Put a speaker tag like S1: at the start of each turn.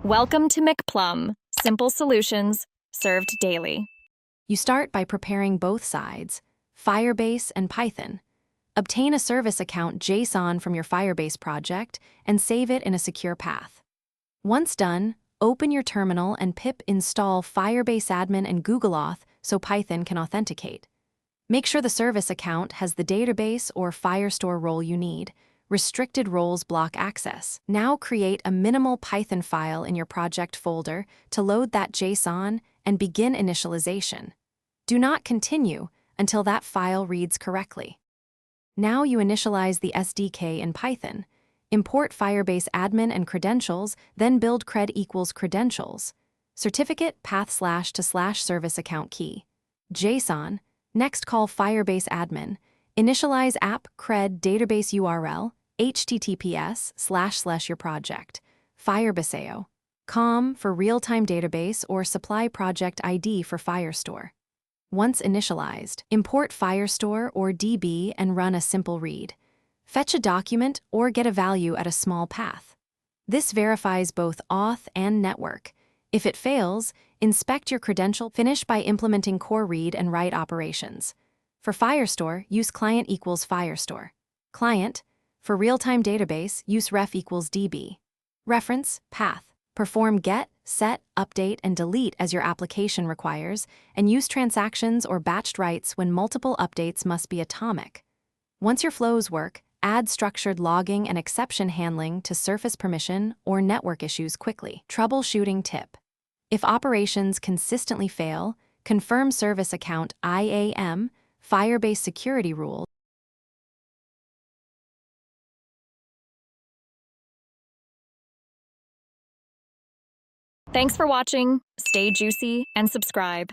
S1: Welcome to McPlum, simple solutions served daily.
S2: You start by preparing both sides, Firebase and Python. Obtain a service account JSON from your Firebase project and save it in a secure path. Once done, open your terminal and pip install Firebase admin and Google Auth so Python can authenticate. Make sure the service account has the database or Firestore role you need. Restricted roles block access. Now create a minimal Python file in your project folder to load that JSON and begin initialization. Do not continue until that file reads correctly. Now you initialize the SDK in Python. Import Firebase admin and credentials, then build cred equals credentials. Certificate path / to / service account key. JSON. Next call Firebase admin. Initialize app cred database URL, https / your project. Firebaseo. Com for real-time database or supply project ID for Firestore. Once initialized, import Firestore or DB and run a simple read. Fetch a document or get a value at a small path. This verifies both auth and network. If it fails, inspect your credential. Finish by implementing core read and write operations. For Firestore, use client equals Firestore. Client. For real-time database, use ref equals DB. Reference, path. Perform get, set, update, and delete as your application requires, and use transactions or batched writes when multiple updates must be atomic. Once your flows work, add structured logging and exception handling to surface permission or network issues quickly. Troubleshooting tip. If operations consistently fail, confirm service account IAM, Firebase security rules.
S1: Thanks for watching. Stay juicy and subscribe.